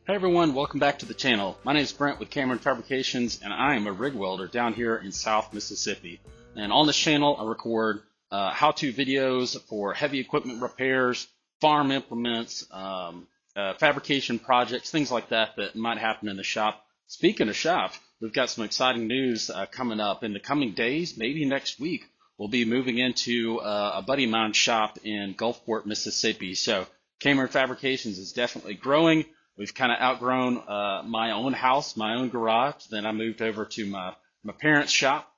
Hey everyone, welcome back to the channel. My name is Brent with Cameron Fabrications, and I am a rig welder down here in South Mississippi. And on this channel, I record how-to videos for heavy equipment repairs, farm implements, fabrication projects, things like that that might happen in the shop. Speaking of shop, we've got some exciting news coming up. In the coming days, maybe next week, we'll be moving into a buddy of mine's shop in Gulfport, Mississippi. So Cameron Fabrications is definitely growing. We've kind of outgrown my own house, my own garage. Then I moved over to my parents' shop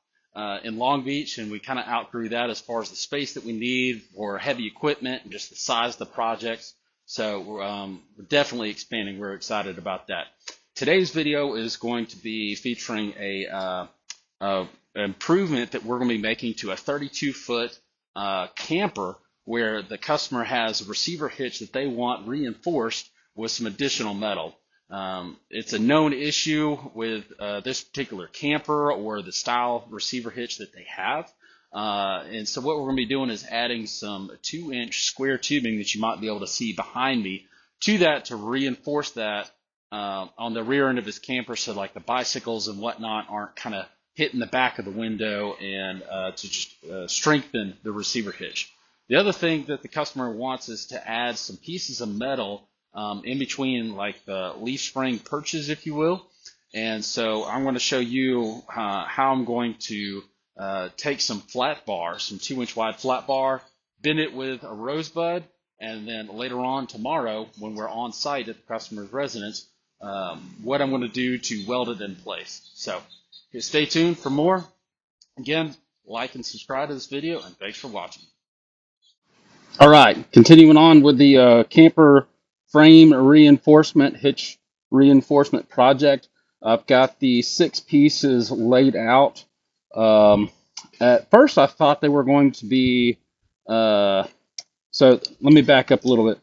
in Long Beach, and we kind of outgrew that as far as the space that we need for heavy equipment and just the size of the projects. So we're definitely expanding. We're excited about that. Today's video is going to be featuring a improvement that we're going to be making to a 32-foot camper where the customer has a receiver hitch that they want reinforced with some additional metal. It's a known issue with this particular camper or the style receiver hitch that they have. And so what we're going to be doing is adding some 2-inch square tubing that you might be able to see behind me to that to reinforce that on the rear end of his camper, so like the bicycles and whatnot aren't kind of hitting the back of the window, and to just strengthen the receiver hitch. The other thing that the customer wants is to add some pieces of metal in between, like the leaf spring perches, if you will. And so I'm going to show you how I'm going to take some flat bar, some 2-inch wide flat bar, bend it with a rosebud, and then later on tomorrow when we're on site at the customer's residence, what I'm going to do to weld it in place. So stay tuned for more. Again, like and subscribe to this video, and thanks for watching. All right, continuing on with the camper frame reinforcement, hitch reinforcement project. I've got the 6 pieces laid out. At first I thought they were going to be, so let me back up a little bit.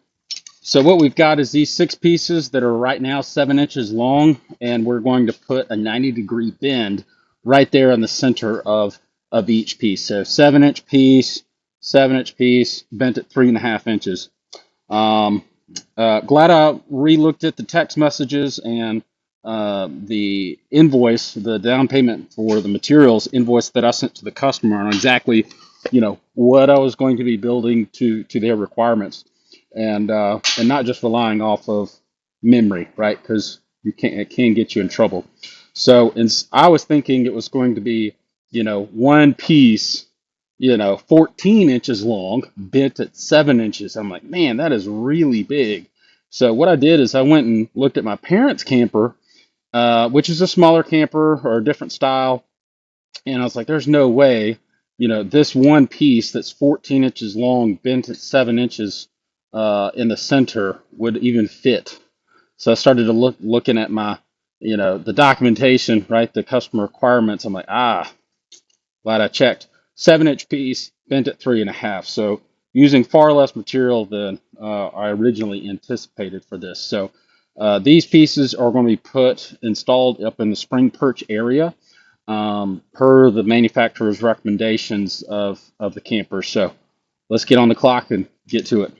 So what we've got is these 6 pieces that are right now 7 inches long, and we're going to put a 90-degree bend right there in the center of each piece. So 7-inch piece, 7-inch piece, bent at 3.5 inches. Glad I re-looked at the text messages and the invoice, the down payment for the materials invoice that I sent to the customer on exactly, what I was going to be building to their requirements, and not just relying off of memory, right? Because it can get you in trouble. So I was thinking it was going to be, one piece, 14 inches long, bent at 7 inches. I'm like, man, that is really big. So what I did is I went and looked at my parents' camper, which is a smaller camper or a different style. And I was like, there's no way, this one piece that's 14 inches long, bent at 7 inches in the center would even fit. So I started to looking at my, the documentation, right, the customer requirements. I'm like, glad I checked. 7-inch piece, bent at 3.5. So using far less material than I originally anticipated for this. So these pieces are going to be installed up in the spring perch area per the manufacturer's recommendations of the camper. So let's get on the clock and get to it.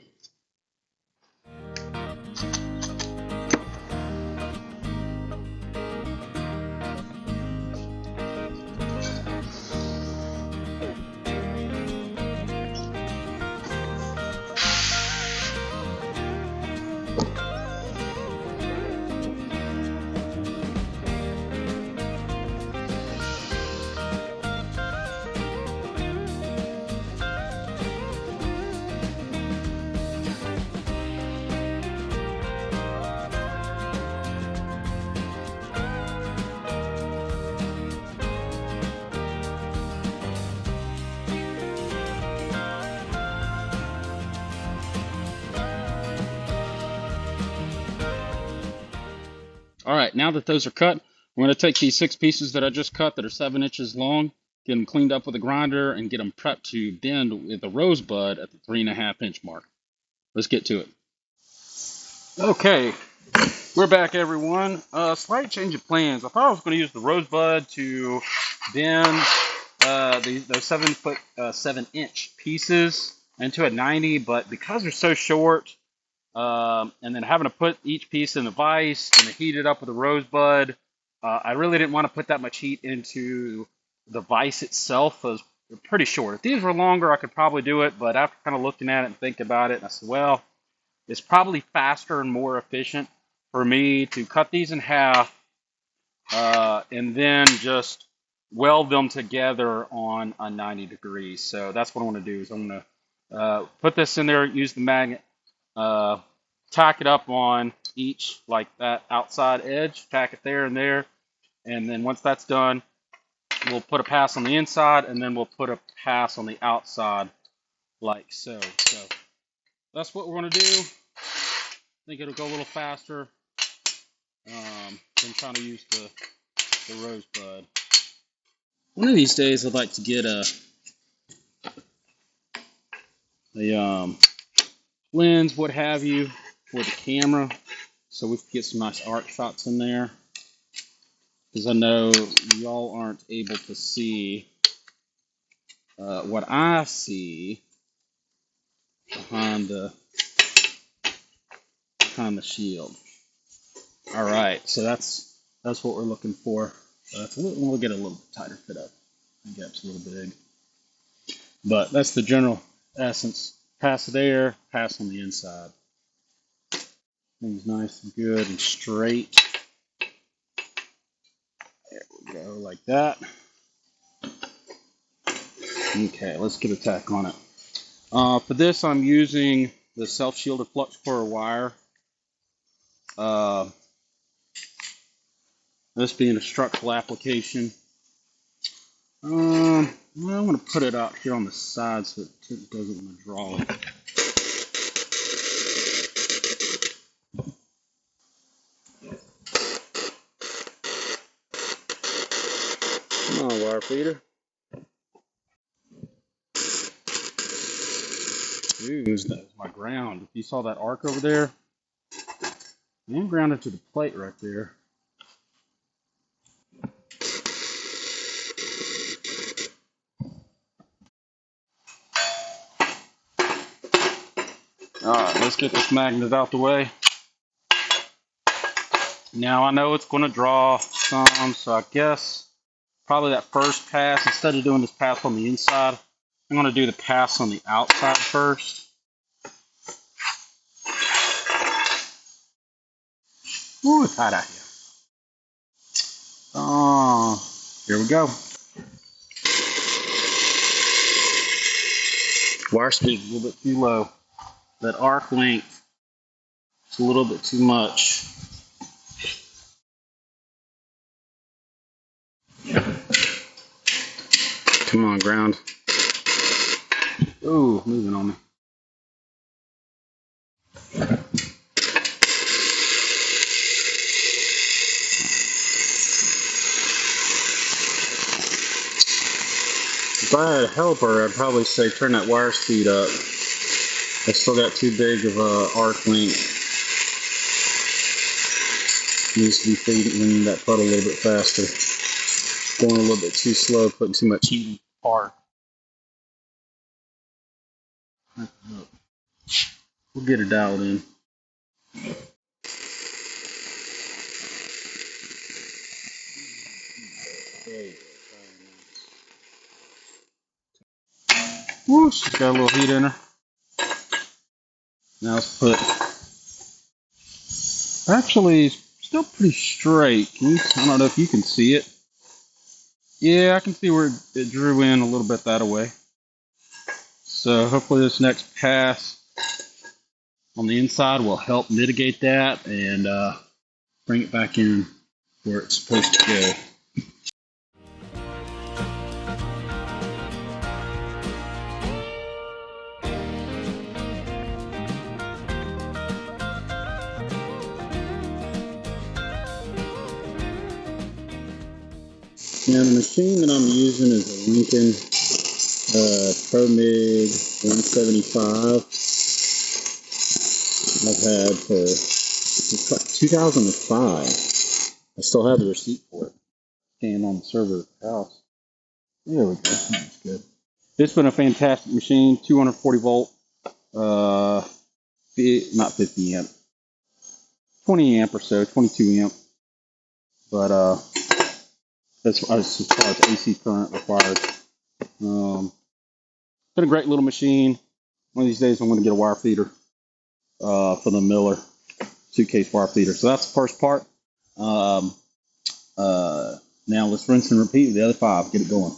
All right, now that those are cut, I'm going to take these 6 pieces that I just cut that are 7 inches long, get them cleaned up with a grinder, and get them prepped to bend with a rosebud at the 3.5 inch mark. Let's get to it. Okay, we're back, everyone. Slight change of plans. I thought I was going to use the rosebud to bend those 7 inch pieces into a 90, but because they're so short, And then having to put each piece in the vise and heat it up with a rosebud. I really didn't want to put that much heat into the vise itself. It was pretty short. If these were longer, I could probably do it, but after kind of looking at it and thinking about it, I said, well, it's probably faster and more efficient for me to cut these in half and then just weld them together on a 90 degrees. So that's what I want to do is I'm going to put this in there, use the magnet, tack it up on each, like that outside edge, tack it there and there. And then once that's done, we'll put a pass on the inside and then we'll put a pass on the outside like so. So that's what we're going to do. I think it'll go a little faster than trying to use the rosebud. One of these days I'd like to get a lens, what have you, for the camera so we can get some nice arc shots in there. Because I know y'all aren't able to see what I see behind the shield. All right, so that's what we're looking for. We'll get a little tighter fit up. The gap's a little big, but that's the general essence. Pass there, pass on the inside. Things nice and good and straight. There we go, like that. Okay, let's get a tack on it. For this, I'm using the self-shielded flux core wire. This being a structural application. I'm going to put it out here on the side so it doesn't want to draw it. Come on, wire feeder. Ooh, that's my ground. If you saw that arc over there, I'm grounded to the plate right there. Alright, let's get this magnet out the way. Now I know it's going to draw some, so I guess probably that first pass, instead of doing this pass on the inside, I'm going to do the pass on the outside first. Ooh, it's hot out here. Oh, here we go. Wire speed a little bit too low. That arc length is a little bit too much. Come on, ground. Ooh, moving on me. If I had a helper, I'd probably say turn that wire speed up. I still got too big of a arc length. Needs to be feeding that puddle a little bit faster. Going a little bit too slow, putting too much heat in the part. We'll get it dialed in. Woo, she's got a little heat in her. Now let's put. Actually, it's still pretty straight. I don't know if you can see it. Yeah, I can see where it drew in a little bit that way. So hopefully this next pass on the inside will help mitigate that and bring it back in where it's supposed to go. Now the machine that I'm using is a Lincoln ProMig 175. I've had for 2005. I still have the receipt for it. Scanned on the server at the house. There we go. That's good. It's been a fantastic machine. 240 volt not 50 amp, 20 amp or so, 22 amp. But that's as far as AC current required. Been a great little machine. One of these days I'm going to get a wire feeder for the Miller suitcase wire feeder. So that's the first part. Now let's rinse and repeat with the other 5. Get it going.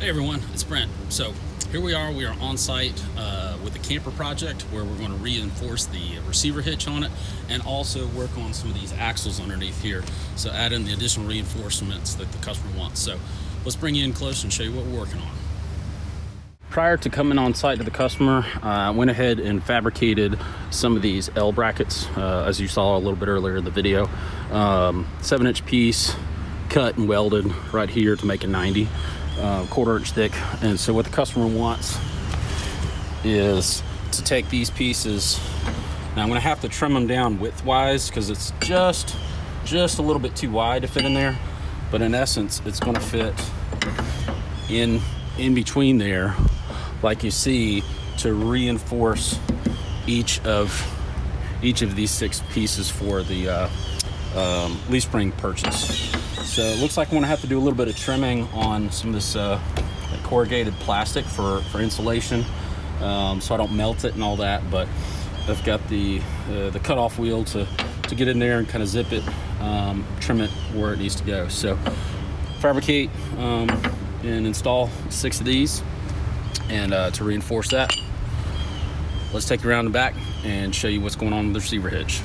Hey everyone, it's Brent. So here we are on site with the camper project where we're going to reinforce the receiver hitch on it and also work on some of these axles underneath here. So add in the additional reinforcements that the customer wants. So let's bring you in close and show you what we're working on. Prior to coming on site to the customer, I went ahead and fabricated some of these L brackets, as you saw a little bit earlier in the video. 7-inch piece, cut and welded right here to make a 90. 1/4 inch thick. And so what the customer wants is to take these pieces. Now I'm going to have to trim them down widthwise because it's just a little bit too wide to fit in there, but in essence it's going to fit in between there like you see, to reinforce each of these 6 pieces for the leaf spring purchase. So it looks like I'm gonna have to do a little bit of trimming on some of this corrugated plastic for insulation, so I don't melt it and all that. But I've got the cutoff wheel to get in there and kind of zip it, trim it where it needs to go. So fabricate and install 6 of these, and to reinforce that, let's take you around the back and show you what's going on with the receiver hitch.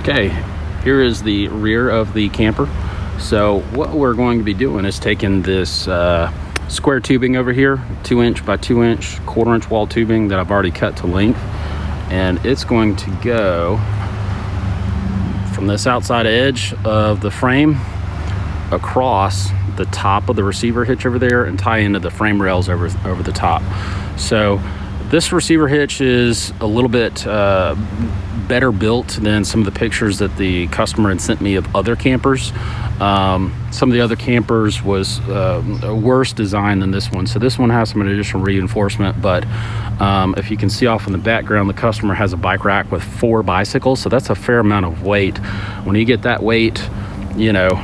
Okay, here is the rear of the camper. So what we're going to be doing is taking this square tubing over here, 2-inch by 2-inch, 1/4 inch wall tubing that I've already cut to length, and it's going to go from this outside edge of the frame across the top of the receiver hitch over there and tie into the frame rails over the top. So this receiver hitch is a little bit better built than some of the pictures that the customer had sent me of other campers. Some of the other campers was a worse design than this one. So this one has some additional reinforcement, but if you can see off in the background, the customer has a bike rack with 4 bicycles. So that's a fair amount of weight. When you get that weight, you know,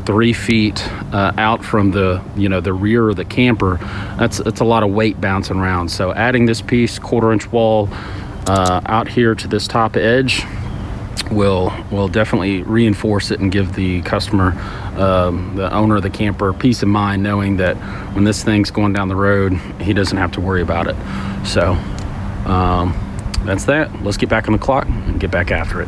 3 feet out from the rear of the camper, that's a lot of weight bouncing around. So adding this piece, 1/4 inch wall out here to this top edge will definitely reinforce it and give the customer, the owner of the camper, peace of mind knowing that when this thing's going down the road, he doesn't have to worry about it. So That's that. Let's get back on the clock and get back after it.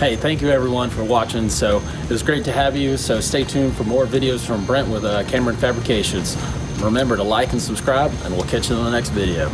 Hey, thank you everyone for watching. So it was great to have you. So stay tuned for more videos from Brent with Cameron Fabrications. Remember to like and subscribe, and we'll catch you in the next video.